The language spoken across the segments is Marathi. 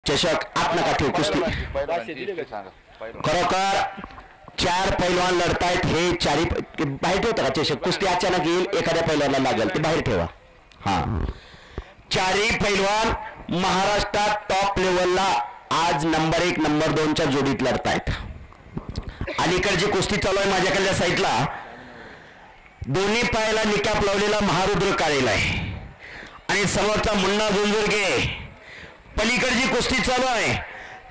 चषक आत नका ठेवू. कुस्ती खरोखर 4 पैलवान लढतायत. हे चारी बाहेर ठेवता का चषक? कुस्ती अचानक येईल, एखाद्या पैलवानाला लागेल, ते बाहेर ठेवा. हा, चारही पैलवान महाराष्ट्रात टॉप लेवलला आज नंबर 1 नंबर 2च्या जोडीत लढतायत. अलीकडची कुस्ती चालू आहे माझ्याकडल्या साईडला. दोन्ही पायाला निकाप लावलेला महारुद्र काळेला आहे आणि समोरचा मुन्ना झुंझुरगे. पलीकडची कुस्ती चालू आहे,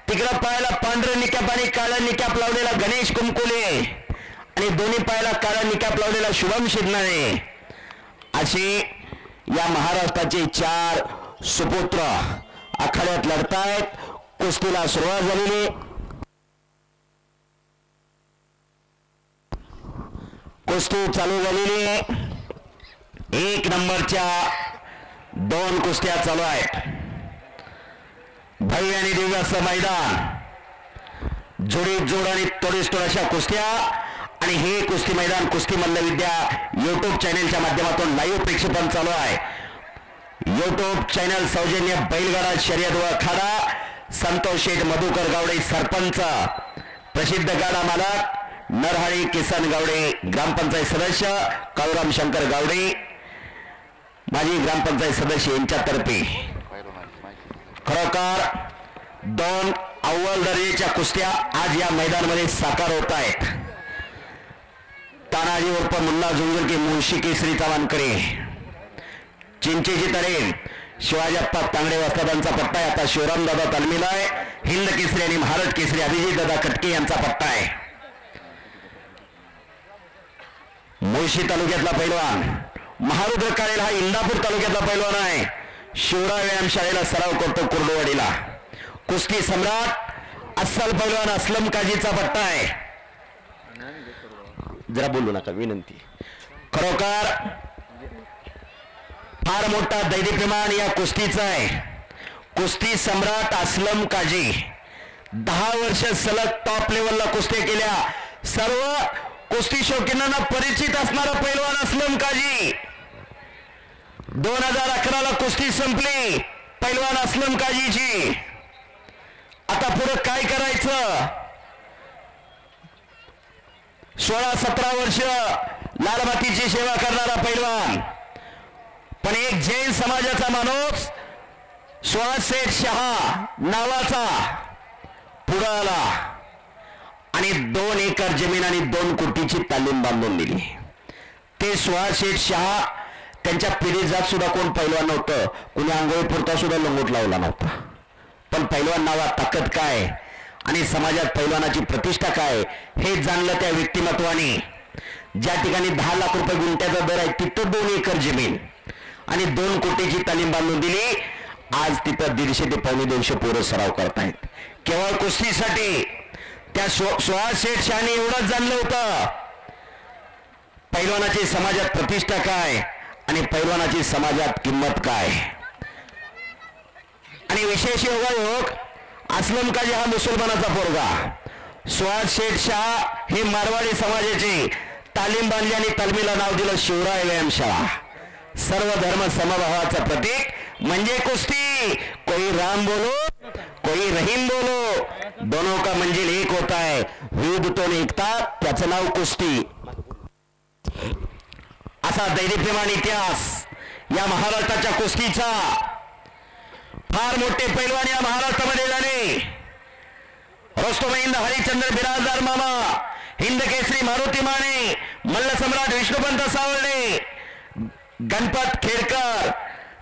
तिकडं पायाला पांढरं निकाप आणि काळं निकाप लावलेला गणेश कुमकुले आणि दोन्ही पायाला काळा निकाप लावलेला शुभम शिरनाळे. अशी या महाराष्ट्राचे 4 सुपुत्र आखाड्यात लढतायत. कुस्तीला सुरुवात झालेली. कुस्ती चालू झालेली आहे. 1 नंबरच्या 2 कुस्त्या चालू आहेत. भव्य आणि दिव्य असं मैदान, जोडीत जोड आणि तोडीस तोड अशा कुस्त्या. आणि हे कुस्ती मैदान कुस्ती मल्लविद्या यूट्यूब चॅनेलच्या माध्यमातून लाईव्ह प्रक्षेपण चालू आहे. यूट्यूब चॅनल सौजन्य बैलगाडा शर्यत व अखाडा. संतोष शेठ मधुकर गावडे सरपंच, प्रसिद्ध गाडा मालक नरहरी किसन गावडे, ग्रामपंचायत सदस्य काळूराम शंकर गावडे, माजी ग्रामपंचायत सदस्य यांच्यातर्फे खरोखर 2 अव्वल दर्जाच्या कुस्त्या आज या मैदानामध्ये साकार होत आहेत. तानाजी उर्फ मुन्ना झुंझुरगे मुळशी केसरी चव्हाणकडे, चिंचेची तरे शिवाजीप्पा तांगडे वस्तादांचा पट्टा आहे. आता शिवरामदादा तालमीला आहे. हिंद केसरी आणि महाराष्ट्र केसरी अभिजित दादा कटके यांचा पट्टा आहे. मुळशी तालुक्यातला पैलवान महारुद्र काळेल हा इंदापूर तालुक्यातला पैलवान आहे. शिवराय व्यायामशाळेला सराव करतो कुर्डुवाडीला. कुस्ती सम्राट अस्सल पैलवान असलम काजीचा पट्टा आहे. जरा बोलू नका विनंती. खरोखर फार मोठा दैदिप्यमान या कुस्तीचा आहे. कुस्ती सम्राट असलम काजी 10 वर्ष सलग टॉप लेवलला कुस्त्या केल्या. सर्व कुस्ती शौकीनांना परिचित असणारा पैलवान असलम काजी. 2011ला कुस्ती संपली पैलवान असलम काजीची. आता पुढे काय करायचं? 16-17 वर्ष लालबातीची सेवा करणारा पैलवान, पण एक जैन समाजाचा माणूस सुहास शेठ शहा नावाचा पुढे आला आणि 2 एकर जमीन आणि 2 कोटीची तालीम बांधून दिली. ते सुहास शेठ शहा त्यांच्या पिढीत जात सुद्धा कोण पैलवान नव्हतं. कुणी आंघोळी पुरता सुद्धा लंगोट लावला नव्हता. पण पैलवान नावात ताकद काय आणि समाजात पैलवानाची प्रतिष्ठा काय हे जाणलं त्या व्यक्तिमत्वाने. ज्या ठिकाणी 10 लाख रुपये गुंठ्याचा दर आहे तिथं 2 एकर जमीन आणि 2 कोटीची तालीम बांधून दिली. आज तिथं 150 ते 250 पोरं सराव करतायत केवळ कुस्तीसाठी. त्या सुहास शेठ शहाने एवढंच जाणलं होतं पैलवानाची समाजात प्रतिष्ठा काय आणि पैलवानाची समाजात किंमत काय. आणि विशेष योगायोग असलम काजी हा मुसलमानाचा पोरगा. सुहास शेठ शाह हे मारवाडी समाजाची. तालीम बांधली आणि तालमीला नाव दिलं शिवराय व्यायामशाळा. सर्व धर्म समभावाचं प्रतीक म्हणजे कुस्ती. कोई राम बोलो कोई रहीम बोलो, दोनों का मंजिल एक होता है. विविध तो एकता, त्याचं नाव कुस्ती. असा दैदिप्यमान इतिहास या महाराष्ट्राच्या कुस्तीचा. फार मोठे पैलवान या महाराष्ट्रामध्ये झाले. रोस्तोमहिंद हरिश्चंद्र बिराजदार मामा, हिंद केसरी मारुती माने, मल्लसम्राट विष्णुपंत सावर्डे, गणपत खेडकर,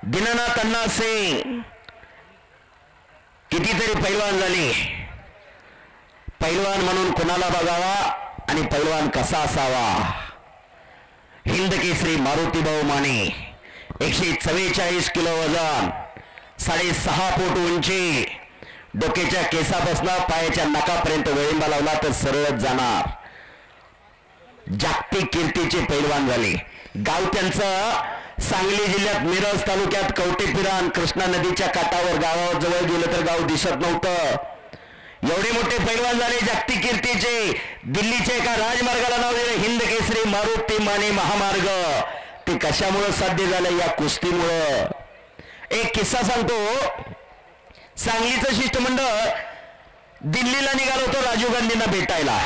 दीनानाथ अण्णा सिंग, कितीतरी पैलवान झाले. पैलवान म्हणून कोणाला बघावा आणि पैलवान कसा असावा. हिंद केसरी मारुती भाऊ माने, 144 किलो वजन, 6.5 फूट उंची, डोक्याच्या केसापासून पायाच्या नाकापर्यंत वळिंबा लावला तर सरळ जाणार. जागतिक कीर्तीचे पैलवान झाले. गाव त्यांचं सांगली जिल्ह्यात मिरज तालुक्यात कवटेपिरान कृष्णा नदीच्या काठावर. गावावर जवळ गेलं तर गाव दिसत नव्हतं. एवढे मोठे पैलवान झाले जागतिक कीर्तीचे. दिल्लीचे एका राजमार्गाला नाव दिले हिंद केसरी मारुती माने महामार्ग. ते कशामुळे साध्य झालं? या कुस्तीमुळं. एक किस्सा सांगतो. सांगलीचं शिष्टमंडळ दिल्लीला निघालं होतं राजीव गांधींना भेटायला.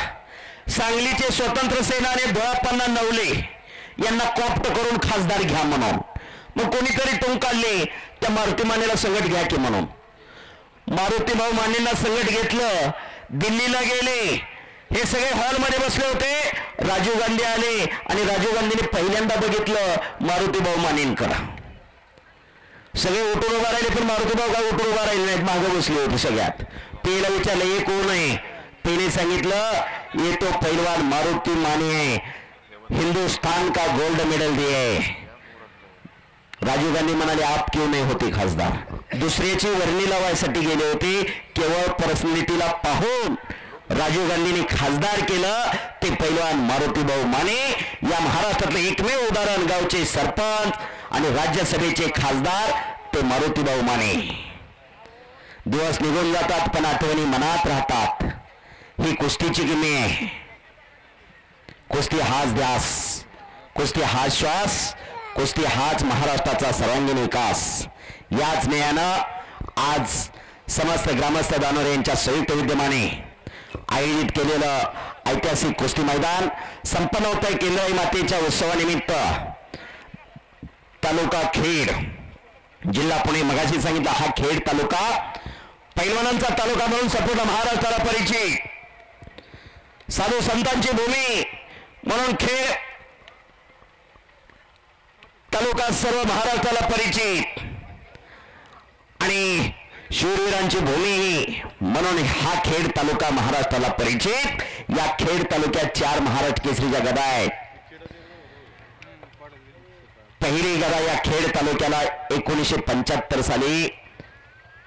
सांगलीचे स्वतंत्र सेनानी धोळाप्पांना नवले यांना कॉप्ट करून खासदार घ्या म्हणून. मग कोणीतरी टोंग काढले त्या मारुती मानेला संगत घ्या की म्हणून. मारुती भाऊ मानेंना संगत घेतलं, दिल्लीला गेले. हे सगळे हॉलमध्ये बसले होते. राजीव गांधी आले आणि राजीव गांधीने पहिल्यांदा बघितलं मारुती भाऊ मानेंकडे. सगळे उठून उभा राहिले पण मारुती भाऊ काय उठून उभा राहिले नाहीत, मागे बसले होते. सगळ्यात पेला विचारलं हे कोण आहे. पेने सांगितलं ये तो पहलवान मारुती माने है, हिंदुस्तान का गोल्ड मेडल दिए. राजीव गांधी म्हणाले आप क्यों नाही होते खासदार. दुसऱ्याची वर्णी लावायसाठी गेले होते. केवळ पर्सनॅलिटीला पाहून राजीव गांधींनी खासदार केलं ते पैलवान मारुती भाऊ माने. या महाराष्ट्रातले एकमेव उदाहरण गावचे सरपंच आणि राज्यसभेचे खासदार ते मारुती भाऊ माने. दिवस निघून जातात पण आठवणी मनात राहतात. ही कुस्तीची किमी आहे. कुस्ती हाच ध्यास, कुस्ती हाच श्वास, कुस्ती हाच महाराष्ट्राचा सर्वांगीण विकास. याच न्यायानं आज समस्त ग्रामस्थ दानोरे यांच्या संयुक्त विद्यमाने आयोजित केलेलं ऐतिहासिक कुस्ती मैदान संपन्न होतंय. केंद्राई मातेच्या उत्सवानिमित्त तालुका खेड, जिल्हा पुणे. मगाशी सांगितलं हा खेड तालुका पैलवानांचा तालुका म्हणून संपूर्ण महाराष्ट्राला परिचित, साधू संतांची भूमी म्हणून खेड तालुका सर्व महाराष्ट्राला परिचित आणि शूरवीरांची भूमी म्हणून हा खेड तालुका महाराष्ट्राला परिचित. या खेड तालुक्यात 4 महाराष्ट्र केसरीच्या गदा आहेत. पहिली गदा या खेड तालुक्याला 1975 साली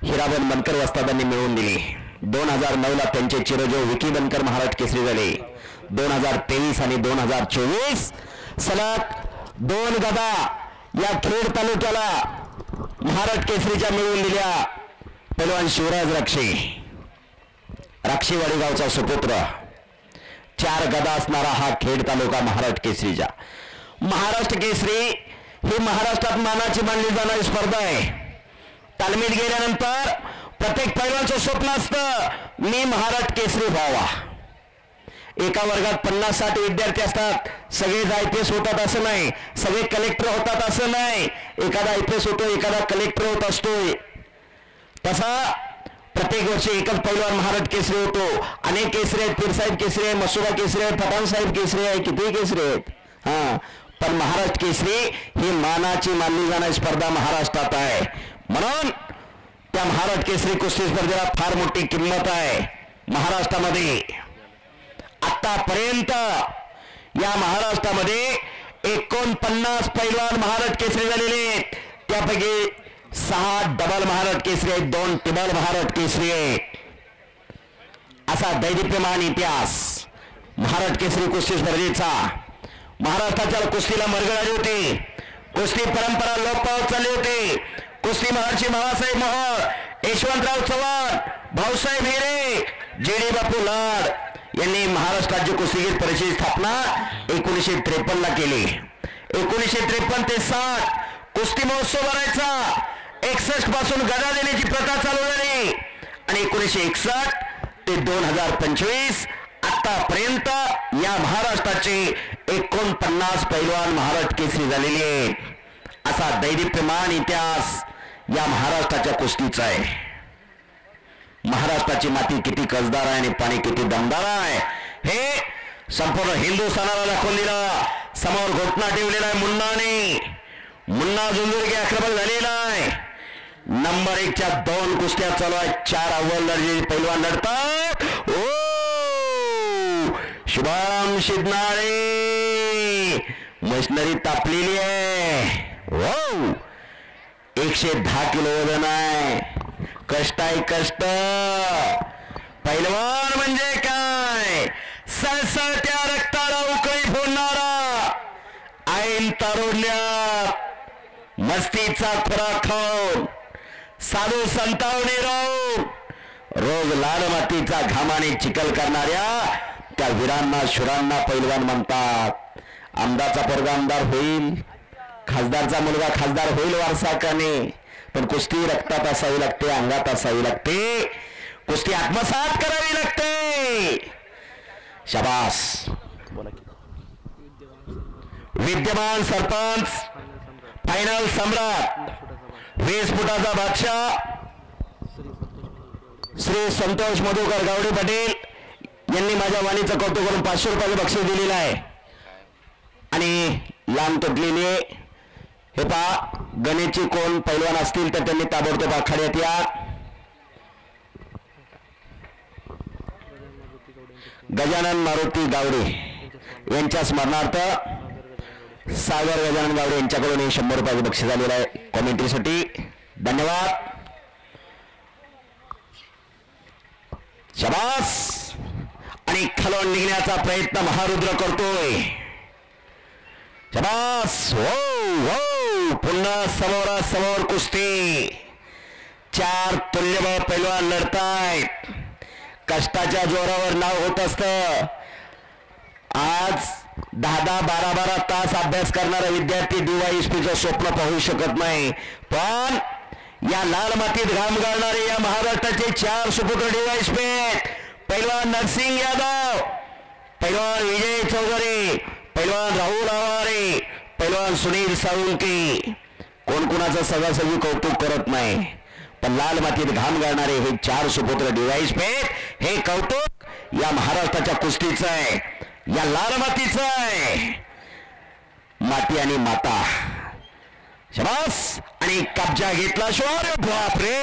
हिराबन बनकर वस्तादांनी मिळवून दिली. 2009ला त्यांचे चिरंजीव विकी बनकर महाराष्ट्र केसरी झाले. 2023 आणि 2024 सलग 2 गदा या खेड तालुक्याला महाराष्ट्र केसरीच्या मिळवून दिल्या. पैलवान शिवराज राक्षीवाडी गावचा सुपुत्र. 4 गदा असणारा हा खेड तालुका महाराष्ट्र केसरीचा. महाराष्ट्र केसरी ही महाराष्ट्रात मानाची मानली जाणारी स्पर्धा आहे. तालमीत गेल्यानंतर प्रत्येक पैलवानचं स्वप्न असतं मी महाराष्ट्र केसरी व्हावा. एका वर्गात 50-60 विद्यार्थी असतात. सगळेच IPS होतात असं नाही, सगळे कलेक्टर होतात असं नाही. एखादा IPS होतो, एखादा कलेक्टर होत असतोय. तसा प्रत्येक वर्षी एकच पैलवान महाराष्ट्र केसरी होतो. अनेक केसरी आहेत. पीरसाहेब केसरी आहे, मसुरा केसरी आहे, पठाण साहेब केसरी आहे, किती केसरी आहेत. पण महाराष्ट्र केसरी ही मानाची मानली जाणारी स्पर्धा महाराष्ट्रात आहे. म्हणून त्या महाराष्ट्र केसरी कुस्ती स्पर्धेला फार मोठी किंमत आहे महाराष्ट्रामध्ये. आतापर्यंत या महाराष्ट्रामध्ये 49 पैलवान महाराष्ट्र केसरी झालेले आहेत. त्यापैकी 6 डबल महाराष्ट्र केसरी आहेत, 2 टिबल महाराष्ट्र केसरी आहेत. असा दैदिप्यमान इतिहास महाराष्ट्र केसरी कुस्ती स्पर्धेचा. महाराष्ट्राच्या कुस्तीला मरगळ आली होती. कुस्ती परंपरा लोप पावत चालली होती. कुस्ती महर्षी बाळासाहेब मोहोळ, यशवंतराव चव्हाण, भाऊसाहेब हिरे, JD बापू लाड यांनी महाराष्ट्र राज्य कुस्तीगीर परिषदेची स्थापना 1953 ला केली. 1953 ते 60 कुस्ती महोत्सव भरायचा. 61 पासून गदा देण्याची प्रथा चालू झाली आणि 1961 ते 2025 आतापर्यंत या महाराष्ट्राचे 49 पैलवान महाराष्ट्र केसरी झालेले आहेत. असा दैदिप्यमान इतिहास या महाराष्ट्राच्या कुस्तीचा आहे. महाराष्ट्राची माती किती कसदार आहे आणि पाणी किती दमदार आहे हे संपूर्ण हिंदुस्थानाला दाखवून दिलं. समोर घोटणा ठेवलेला आहे मुन्नाने. मुन्ना झुंजुरगे आक्रमक झालेला आहे. नंबर 1च्या 2 कुस्त्या चालू आहेत. 4 अव्वल दर्जाचे पैलवान लढतात. शुभम शिदनाळे मशिनरी तापलेली आहे. 110 किलो वजन आहे. कष्ट आहे कष्ट. पैलवान म्हणजे काय? सळसळत्या रक्ताला उकळी फोडणारा, ऐन तारुण्यात मस्तीचा खुराक खाऊन, साधू संतावणी राहून, रोज लाल मातीचा घामाने चिखल करणाऱ्या त्या वीरांना शुरांना पैलवान म्हणतात. आमदारचा पोरगा आमदार होईल, खासदारचा मुलगा खासदार होईल वारसाकाने, पण कुस्ती रक्तात असावी लागते, अंगात असावी लागते, कुस्ती आत्मसात करावी लागते. शाबास. विद्यमान सरपंच, फायनल सम्राट, 20 फुटाचा बादशाह श्री संतोष मधुकर गावडे पाटील यांनी माझ्या वाणीचं कौतुक करून 500 रुपयाचं बक्षीस दिलेलं आहे. आणि लांब तुटलेली हे पहा, गणेशची कोण पैलवान असतील तर त्यांनी ताबडतोब आखाड्यात या. गजानन मारुती गावडे यांच्या स्मरणार्थ सागर गजानन गावडे यांच्याकडून 100 रुपयाचं बक्षीस आलेलं आहे कॉमेंट्रीसाठी. धन्यवाद. शाबास. आणि खालून निघण्याचा प्रयत्न महारुद्र करतोय. शाबास. हो हो. पुन्हा समोरासमोर कुस्ती. 4 तुल्यबळ पैलवान लढतायत. कष्टाच्या जोरावर नाव होत असतं. आज 10-10, 12-12 तास अभ्यास करणारा विद्यार्थी DYSPचं स्वप्न पाहू शकत नाही. पण या लाल मातीत घाम गाळणारे या महाराष्ट्राचे 4 सुपुत्र DYSP पैलवान नरसिंग यादव, पैलवान विजय चौधरी, पैलवान राहुल आवारे, पैलवान सुनील साळुंके. कोण कोणाचं सगळं कौतुक करत नाही, पण लाल मातीत घाम गाळणारे हे 4 सुपुत्र DYSP हे कौतुक या महाराष्ट्राच्या कुस्तीचं आहे, या लाल मातीचं आहे. माती आणि माता. शाबास. आणि कब्जा घेतला. अरे बापरे.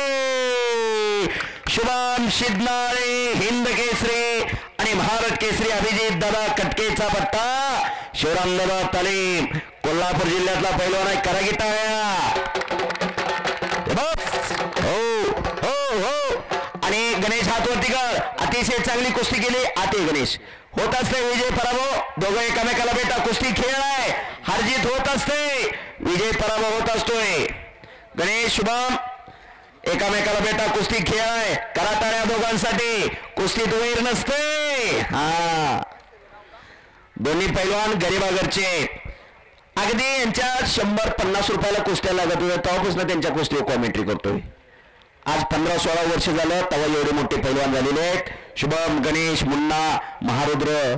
शुभम शिदनाळे हिंद केसरी आणि महाराष्ट्र केसरी अभिजित दादा कटकेचा पट्टा. शिवराम दादा तालीम कोल्हापूर जिल्ह्यातला पैलवान आहे. करा गीता हो हो हो. आणि गणेश हातवरती कर. अतिशय चांगली कुस्ती केली. आते गणेश. होत असते विजय पराभव. दोघं एकामेकाला बेटा कुस्ती खेळ आहे. हारजीत होत असते. विजय पराभव होत असतोय. गणेश शुभम एकामेकाला बेटा कुस्ती खेळ आहे. करा टाळ्या दोघांसाठी. कुस्तीत वैर नसते. हा. दोन्ही पैलवान गरीबागरचे. अगदी यांच्या 100-50 रुपयाला कुस्त्या लागत होत्या तेव्हापासून त्यांच्या कुस्तीवर कॉमेंट्री करतोय. आज 15-16 वर्ष झालं तेव्हा एवढे मोठे पैलवान झालेले आहेत. शुभम, गणेश, मुन्ना, महारुद्र.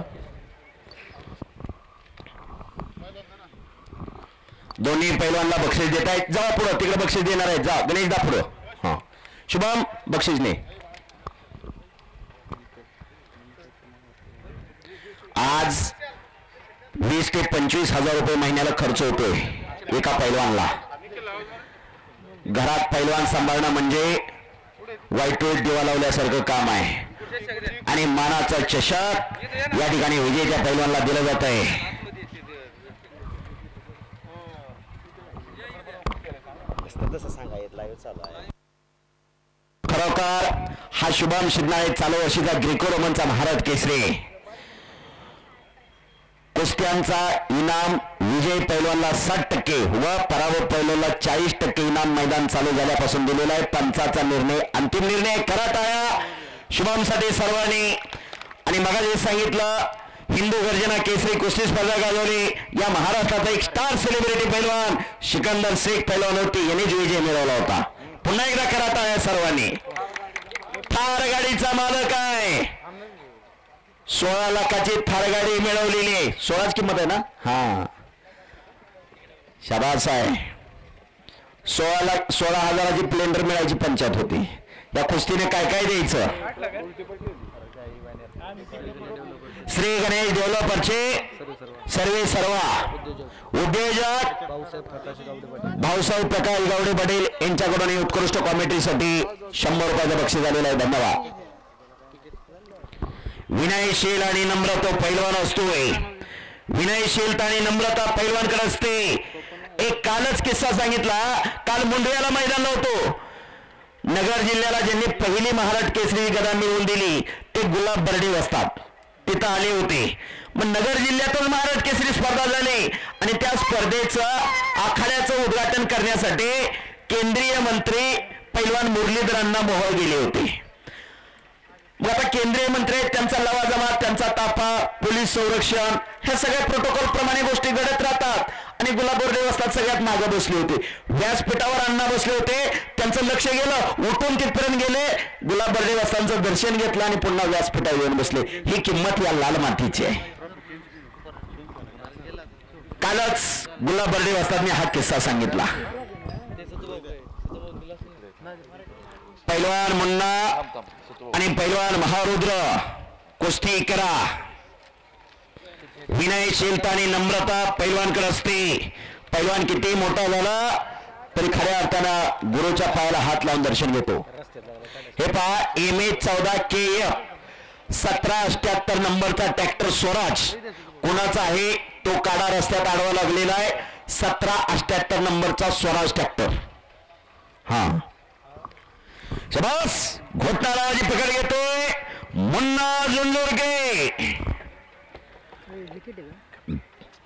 दोन्ही पैलवानला बक्षीस देत आहेत. जा पुढं. तिकडे बक्षीस देणार आहेत. जा गणेश दा पुढं. हा शुभम बक्षीस ने. आज 20 ते 25 हजार रुपये महिन्याला खर्च होतोय एका पैलवानला. घरात पैलवान सांभाळणं म्हणजे वाईटोळीत दिवा लावल्यासारखं काम आहे. आणि मानाचा चषक या ठिकाणी विजयच्या पैलवानला दिलं जात आहे. खरोखर हा शुभम शिदनाळे चालू वर्षीचा ग्रेको रोमनचा महाराज केसरी. कुस्त्यांचा इनाम विजय पैलवानला 60% व पराभव पैलवानला 40% इनाम मैदान चालू झाल्यापासून दिलेला आहे. पंचाचा निर्णय अंतिम निर्णय. करत आहे शुभमसाठी सर्वांनी. आणि मग जे सांगितलं हिंदू गर्जना केसरी कुस्ती स्पर्धा गाजवली. या महाराष्ट्राचा एक स्टार सेलिब्रिटी पैलवान सिकंदर शेख पैलवान होती. यांनीच विजय मिळवला होता. पुन्हा एकदा करत आहे सर्वांनी. थार गाडीचा मालक आहे. 16 लाखाची थार गाडी मिळवलेली आहे. 16च किंमत आहे ना. हा शाबास आहे. 16,000ची प्लेंडर मिळायची पंचायत होती. या कुस्तीने काय काय द्यायचं. श्री गणेश डेव्हलपरचे सर्वे सर्वा उद्योजक भाऊसाहेब प्रकाश गावडे पाटील यांच्याकडून उत्कृष्ट कॉमेंट्रीसाठी 100 रुपयाचं बक्षीस झालेलं आहे. धन्यवाद. विनयशील आणि नम्र तो पैलवान असतोय. विनयशीलता आणि नम्रता पैलवानकडे असते. एक कालच किस्सा सांगितला. काल मुंडव्याला मैदानला होतो. नगर जिल्ह्याला ज्यांनी पहिली महाराष्ट्र केसरी गदा मिळवून दिली ते गुलाब बर्डे असतात. तिथं आले होते. मग नगर जिल्ह्यातून महाराष्ट्र केसरी स्पर्धा झाली आणि त्या स्पर्धेचं आखाड्याचं उद्घाटन करण्यासाठी केंद्रीय मंत्री पैलवान मुरलीधरांना मोहोळ गेले होते. मग आता केंद्रीय मंत्री आहेत, त्यांचा लवाजमा, त्यांचा ताफा, पोलीस संरक्षण, ह्या सगळ्या प्रोटोकॉल प्रमाणे गोष्टी घडत राहतात. आणि गुलाबोर देवस्थान सगळ्यात मागे बसले होते. व्यासपीठावर अण्णा बसले होते. त्यांचं लक्ष गेलं, उठून तिथपर्यंत गेले, गुलाबोर देवस्थानचं दर्शन घेतलं आणि पुन्हा व्यासपीठावर येऊन बसले. ही किंमत या लाल मातीची आहे. कालच गुलाबोर देवस्थानने हा किस्सा सांगितला. पैलवान मुन्ना आणि पैलवान महारुद्र कुस्ती करा. विनयशीलता आणि नम्रता पैलवानकडे असते. पैलवान किती मोठा झाला तरी खऱ्या अर्थानं गुरुच्या पायाला हात लावून दर्शन घेतो. हे पहा, MH14 KF 1778 नंबरचा ट्रॅक्टर स्वराज कोणाचा आहे तो काढा रस्त्यात आडवा लागलेला आहे. 1778 नंबरचा स्वराज ट्रॅक्टर. हा शबास, घोटणाराची पकड घेतोय मुन्ना जुंजुर्गे.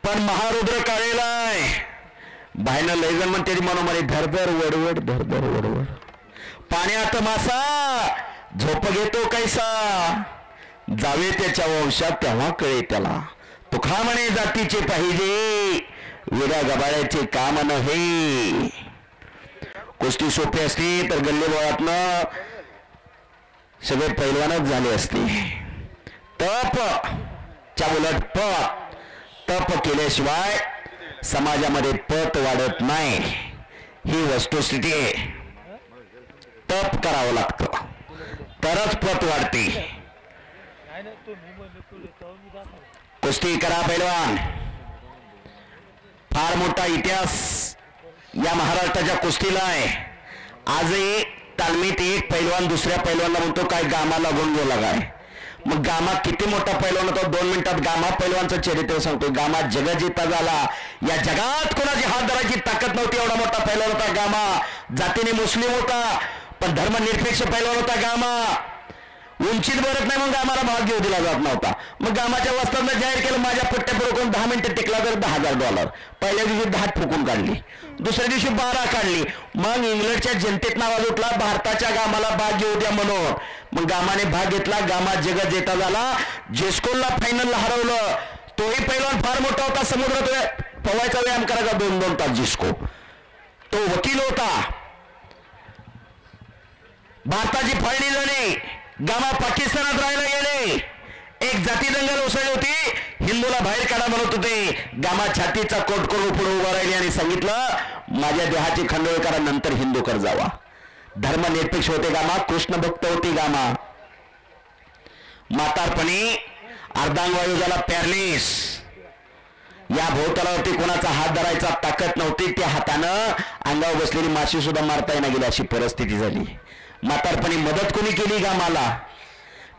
पण महारुद्र काढेलाय बाहेरनं लयजण म्हणते मनोमनी धरधर वडवड धरधर वडवड. पाण्यात मासा झोप घेतो कैसा, जावे त्याच्या वंशात तेव्हा कळे त्याला. तुखा म्हणे जातीचे पाहिजे, वेड्या गबाळ्याचे काम नव्हे. कुस्ती सोपी असती तर गल्लीबोळातनं सगळे पैलवानच झाले असते. तप च्या उलट पत, तप केल्याशिवाय समाजामध्ये पत वाढत नाही. ही वस्तुस्थिती आहे. तप करावं लागतं तरच पत वाढते. कुस्ती करा पैलवान. फार मोठा इतिहास या महाराष्ट्राच्या कुस्तीला आहे. आजही तालमीत एक पैलवान दुसऱ्या पैलवानला म्हणतो काय गामा लागून गेला काय. मग गामा किती मोठा पैलवान होता. 2 मिनिटात गामा पैलवानचं चरित्र सांगतो. गामा जगजिता झाला. या जगात कोणाची हात धरायची ताकद नव्हती, एवढा मोठा पैलवान होता गामा. जातीने मुस्लिम होता पण धर्मनिरपेक्ष पैलवान होता गामा. उंचीत भरत नाही म्हणून गामाला भाग घेऊ दिला जात नव्हता. मग गामाच्या वस्त्रांना जाहीर केलं माझ्या पट्ट्या पुरकून 10 मिनिटं टिकला तर $10,000. पहिल्या दिवशी 10 फुकून काढली, दुसऱ्या दिवशी 12 काढली. मग इंग्लंडच्या जनतेत नावाज उठला भारताच्या गामाला भाग घेऊ द्या म्हणून. मग गामाने भाग घेतला. गामा जगत जेता झाला. जेस्कोलला फायनलला हरवलं. तोही पैलवान फार मोठा होता. समुद्रात पवायचा व्यायाम करायचा 2-2 तास जिस्को. तो वकील होता. भारताची फाळणी झाली. गामा पाकिस्तानात राहायला गेले. एक जाती दंगल उसळली होती. हिंदूला बाहेर काढा म्हणत होते. गामा छातीचा कोट करून पुढे उभा राहिली आणि सांगितलं माझ्या देहाची खंडोळ करा नंतर हिंदू कर जावा. धर्मनिरपेक्ष होते गामा. कृष्ण भक्त होती गामा. म्हातारपणी अर्धांगवायू झाला पॅरलिस. या भोवतलावरती कोणाचा हात धरायचा ताकद नव्हती. त्या हातानं अंगावर बसलेली माशी सुद्धा मारता येणार गेली अशी परिस्थिती झाली. म्हातारपणी मदत कोणी केली गामाला.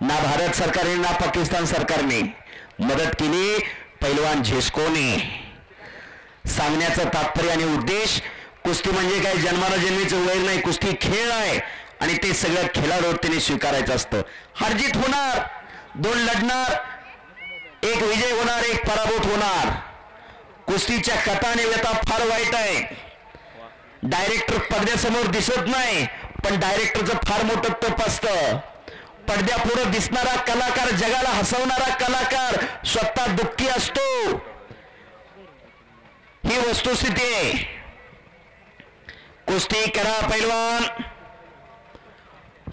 ना भारत सरकारने ना पाकिस्तान सरकारने मदत केली. पैलवान झेस्कोने. सांगण्याचं तात्पर्य आणि उद्देश कुस्ती म्हणजे काय जन्माला जन्मीचं वैर नाही. कुस्ती खेळ आहे आणि ते सगळं खेळाडूने स्वीकारायचं असतं. हारजीत होणार, 2 लढणार, एक विजय होणार, एक पराभूत होणार. कुस्तीच्या कथाने व्यथा फार वाईट आहे. डायरेक्टर पडद्यासमोर दिसत नाही पण डायरेक्टरचं फार मोठं तप असतं. पडद्यापुढे दिसणारा कलाकार, जगाला हसवणारा कलाकार स्वतः दुःखी असतो. ही वस्तुस्थिती आहे. कुस्ती करा पैलवान.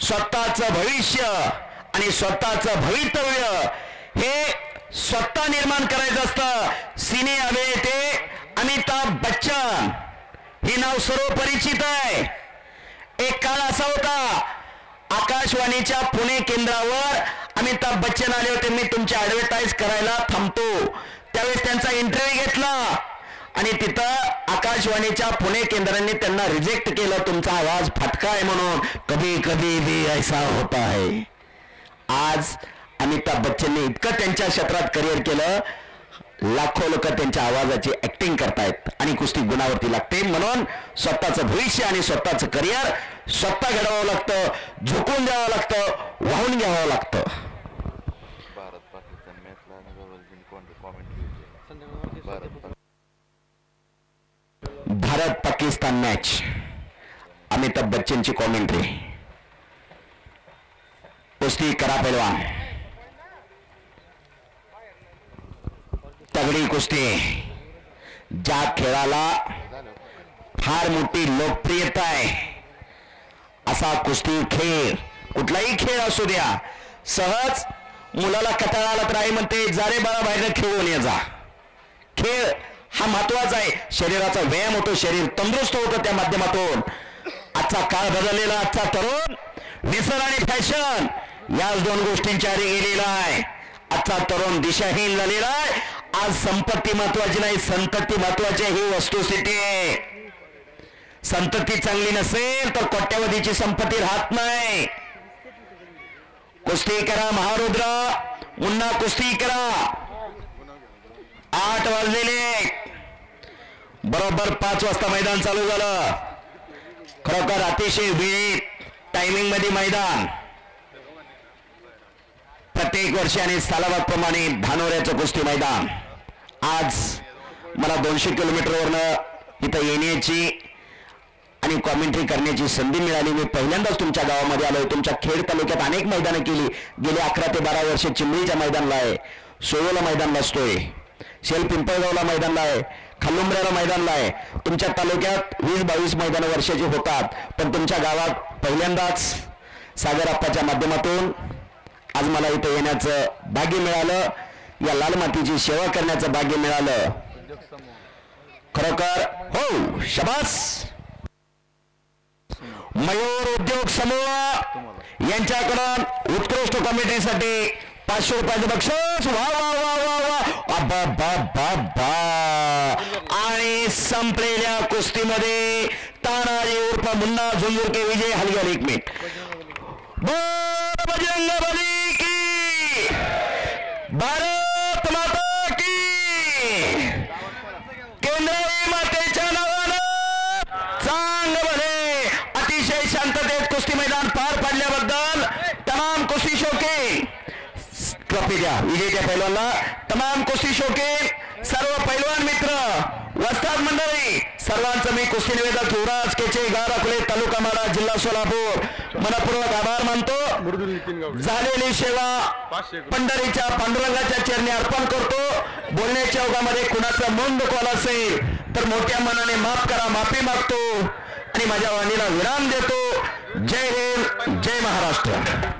स्वतःचं भविष्य आणि स्वतःचं भवितव्य हे स्वतः निर्माण करायचं असतं. सिने अभिनेते अमिताभ बच्चन हे नाव सर्व परिचित आहे. एक काळ असा होता आकाशवाणीच्या पुणे केंद्रावर अमिताभ बच्चन आले होते. मी तुमची ऍडव्हर्टाईज करायला थांबतो. त्यावेळेस त्यांचा इंटरव्ह्यू घेतला आणि तिथं आकाशवाणीच्या पुणे केंद्राने त्यांना रिजेक्ट केलं. तुमचा आवाज फटका आहे म्हणून. कभी कभी भी ऐसा होता है. आज अमिताभ बच्चनने इतकं त्यांच्या क्षेत्रात करिअर केलं. लाखो लोक त्यांच्या आवाजाची ऍक्टिंग करतायत आणि कुस्ती गुणावरती लागते. म्हणून स्वतःचं भविष्य आणि स्वतःचं करिअर स्वतः घडवावं लागतं. झुकून द्यावं लागतं. वाहून घ्यावं लागतं. भारत पाकिस्तान मॅच. अमिताभ बच्चनची कॉमेंट्री. कुस्ती करा पैलवान. तगडी कुस्ती. ज्या खेळाला फार मोठी लोकप्रियता आहे असा कुस्ती खेळ, कुठलाही खेळ असू द्या, सहज मुलाला कंटाळा आला तर आई म्हणते जा रे बाळा बाहेर खेळून ये जा. खेळ हा महत्वाचा आहे, शरीराचा व्यायाम होतो, शरीर तंदुरुस्त होतं त्या माध्यमातून. आजचा काळ बदललेला, आजचा तरुण व्यसन आणि फॅशन याच दोन गोष्टींच्या आधी गेलेला आहे. आजचा तरुण दिशाहीन झालेला आहे. आज संपत्ती महत्वाची नाही, संतती महत्वाची ही वस्तुस्थिती आहे. संतती चांगली नसेल तर कोट्यावधीची संपत्ती राहत नाही. कुस्ती करा महारुद्र, पुन्हा कुस्ती करा. 8 वाजलेले, बरोबर 5 वाजता मैदान चालू झालं. खरोखर अतिशय वेळेत टायमिंग मध्ये मैदान. प्रत्येक वर्षी आणि सालाबादप्रमाणे धानोऱ्याचं कुस्ती मैदान. आज मला 200 किलोमीटरवरनं इथं येण्याची आणि कॉमेंट्री करण्याची संधी मिळाली. मी पहिल्यांदाच तुमच्या गावामध्ये आलोय. तुमच्या खेड तालुक्यात अनेक मैदानं केली. गेली 11 ते 12 वर्ष चिमणीच्या मैदानला आहे, सोयोला मैदानला असतोय, शेल पिंपळगावला मैदानला आहे, खालुंबऱ्याला मैदानला आहे. तुमच्या तालुक्यात 20-22 मैदानं वर्षाची होतात, पण तुमच्या गावात पहिल्यांदाच सागरप्पाच्या माध्यमातून आज मला इथं येण्याचं भाग्य मिळालं, या लाल मातीची सेवा करण्याचं भाग्य मिळालं. खरोखर हो शाबास. मयूर उद्योग समूह यांच्याकडून उत्कृष्ट कॉमेंट्रीसाठी 500 रुपयाचं बक्षीस. वा वा वा वा वा. अबा बा बा बा. आणि संपलेल्या कुस्तीमध्ये तानाजी उर्फ मुन्ना झुंजुरके विजय. हलग्याल 1 मिनिट. बजरंग बली की, भारत माता की, केंद्राई मातेच्या नावानं चांग भले. अतिशय शांततेत कुस्ती मैदान पार पाडल्याबद्दल तमाम कुस्ती शौकीन ट्रॉफी द्या विजेत्या पैलवानला. तमाम कुस्ती शौकीन सर्व पैलवान मित्र, वस्ताद मंडळी सर्वांचं मी कुस्ती निवेदक युवराज केचे, गाव अकोले, तालुका माडा, जिल्हा सोलापूर मनपूर्वक आभार मानतो. झालेली सेवा पंढरीच्या पांडुरंगाच्या चरणी अर्पण करतो. बोलण्याच्या ओघामध्ये कुणाचं मन दुखवलं असेल तर मोठ्या मनाने माफ करा, माफी मागतो आणि माझ्या वाणीला विराम देतो. जय हिंद, जय महाराष्ट्र.